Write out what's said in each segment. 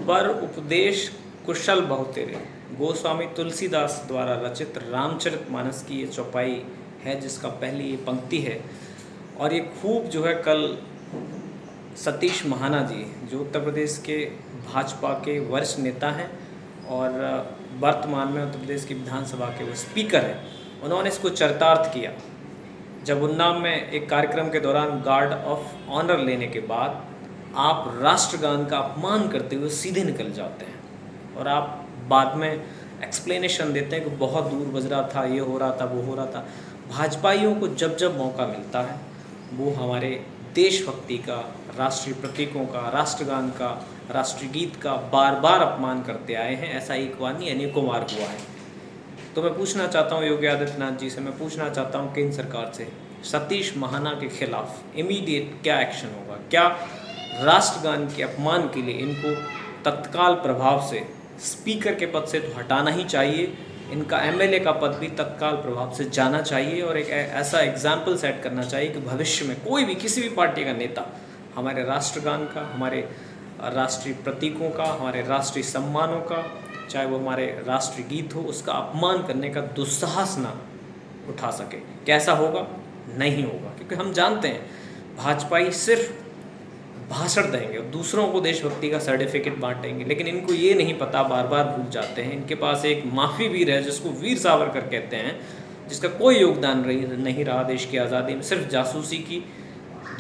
बर उपदेश कुशल बहुतेरे गोस्वामी तुलसीदास द्वारा रचित रामचरितमानस की ये चौपाई है, जिसका पहली ये पंक्ति है। और ये खूब जो है कल सतीश महाना जी, जो उत्तर प्रदेश के भाजपा के वरिष्ठ नेता हैं और वर्तमान में उत्तर प्रदेश की विधानसभा के वो स्पीकर हैं, उन्होंने इसको चरितार्थ किया। जब उन्नाव में एक कार्यक्रम के दौरान गार्ड ऑफ ऑनर लेने के बाद आप राष्ट्रगान का अपमान करते हुए सीधे निकल जाते हैं और आप बाद में एक्सप्लेनेशन देते हैं कि बहुत दूर बज रहा था, ये हो रहा था, वो हो रहा था। भाजपाइयों को जब जब मौका मिलता है वो हमारे देशभक्ति का, राष्ट्रीय प्रतीकों का, राष्ट्रगान का, राष्ट्रीय गीत का बार बार अपमान करते आए हैं। ऐसा एक बार नहीं, अनेकों बार हुआ है। तो मैं पूछना चाहता हूँ योगी आदित्यनाथ जी से, मैं पूछना चाहता हूँ केंद्र सरकार से, सतीश महाना के खिलाफ इमीडिएट क्या एक्शन होगा? क्या राष्ट्रगान के अपमान के लिए इनको तत्काल प्रभाव से स्पीकर के पद से तो हटाना ही चाहिए, इनका एमएलए का पद भी तत्काल प्रभाव से जाना चाहिए और एक ऐसा एग्जाम्पल सेट करना चाहिए कि भविष्य में कोई भी किसी भी पार्टी का नेता हमारे राष्ट्रगान का, हमारे राष्ट्रीय प्रतीकों का, हमारे राष्ट्रीय सम्मानों का, चाहे वो हमारे राष्ट्रीय गीत हो, उसका अपमान करने का दुस्साहस ना उठा सके। कैसा होगा? नहीं होगा, क्योंकि हम जानते हैं भाजपाई सिर्फ भाषण देंगे और दूसरों को देशभक्ति का सर्टिफिकेट बांटेंगे, लेकिन इनको ये नहीं पता, बार बार भूल जाते हैं, इनके पास एक माफी वीर है जिसको वीर सावरकर कहते हैं, जिसका कोई योगदान नहीं रहा देश की आज़ादी में, सिर्फ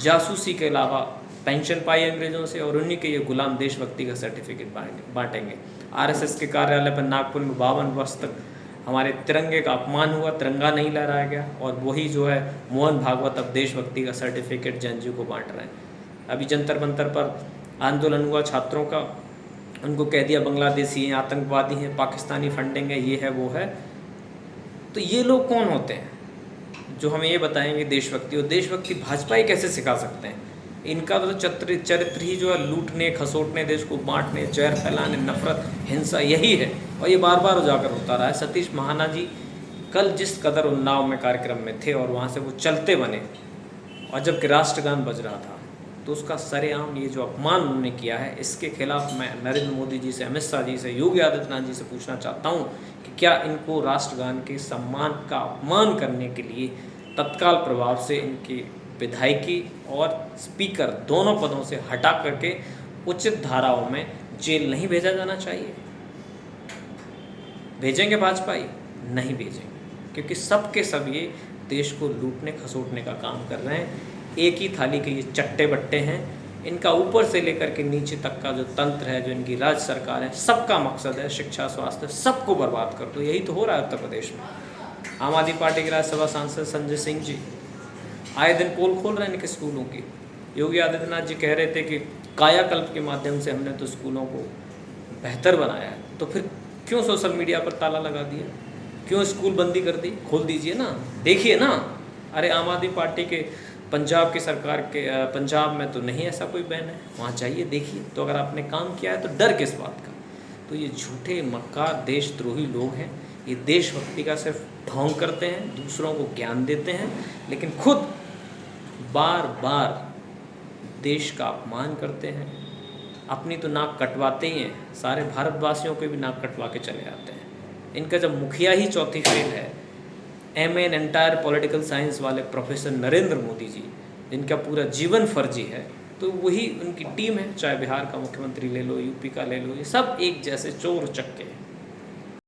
जासूसी के अलावा पेंशन पाई अंग्रेज़ों से, और उन्हीं के ये गुलाम देशभक्ति का सर्टिफिकेट बांटेंगे। आरएसएस के कार्यालय पर नागपुर में 52 वर्ष तक हमारे तिरंगे का अपमान हुआ, तिरंगा नहीं लहराया गया, और वही जो है मोहन भागवत अब देशभक्ति का सर्टिफिकेट जन को बांट रहे हैं। अभी जंतर मंतर पर आंदोलन हुआ छात्रों का, उनको कह दिया बांग्लादेशी हैं, आतंकवादी हैं, पाकिस्तानी फंडिंग है, ये है वो है। तो ये लोग कौन होते हैं जो हमें ये बताएंगे देशभक्ति? और देशभक्ति भाजपाई कैसे सिखा सकते हैं? इनका तो चरित्र ही जो है लूटने, खसोटने, देश को बांटने, जहर फैलाने, नफरत, हिंसा, यही है, और ये बार बार उजागर होता रहा है। सतीश महाना जी कल जिस कदर उन्नाव में कार्यक्रम में थे और वहाँ से वो चलते बने, और जबकि राष्ट्रगान बज रहा था, तो उसका सरेआम ये जो अपमान उन्होंने किया है, इसके खिलाफ मैं नरेंद्र मोदी जी से, अमित शाह जी से, योगी आदित्यनाथ जी से पूछना चाहता हूँ कि क्या इनको राष्ट्रगान के सम्मान का अपमान करने के लिए तत्काल प्रभाव से इनकी विधायकी और स्पीकर दोनों पदों से हटा करके उचित धाराओं में जेल नहीं भेजा जाना चाहिए? भेजेंगे भाजपाई? नहीं भेजेंगे, क्योंकि सब के सब ये देश को लूटने खसोटने का काम कर रहे हैं। एक ही थाली के ये चट्टे बट्टे हैं। इनका ऊपर से लेकर के नीचे तक का जो तंत्र है, जो इनकी राज्य सरकार है, सबका मकसद है शिक्षा, स्वास्थ्य, सबको बर्बाद कर दो। यही तो हो रहा है उत्तर प्रदेश में। आम आदमी पार्टी के राज्यसभा सांसद संजय सिंह जी आए दिन पोल खोल रहे हैं इनके स्कूलों की। योगी आदित्यनाथ जी कह रहे थे कि कायाकल्प के माध्यम से हमने तो स्कूलों को बेहतर बनाया है, तो फिर क्यों सोशल मीडिया पर ताला लगा दिया? क्यों स्कूल बंदी कर दी? खोल दीजिए ना, देखिए ना। अरे आम आदमी पार्टी के पंजाब की सरकार के पंजाब में तो नहीं ऐसा कोई बैन है, वहाँ जाइए देखिए। तो अगर आपने काम किया है तो डर किस बात का? तो ये झूठे मक्कार देशद्रोही लोग हैं। ये देशभक्ति का सिर्फ ढोंग करते हैं, दूसरों को ज्ञान देते हैं, लेकिन खुद बार बार देश का अपमान करते हैं। अपनी तो नाक कटवाते ही हैं, सारे भारतवासियों को भी नाक कटवा के चले जाते हैं। इनका जब मुखिया ही चौथी फेल है, MA in entire political science वाले प्रोफेसर नरेंद्र मोदी जी, जिनका पूरा जीवन फर्जी है, तो वही उनकी टीम है। चाहे बिहार का मुख्यमंत्री ले लो, यूपी का ले लो, ये सब एक जैसे चोर चक्के हैं।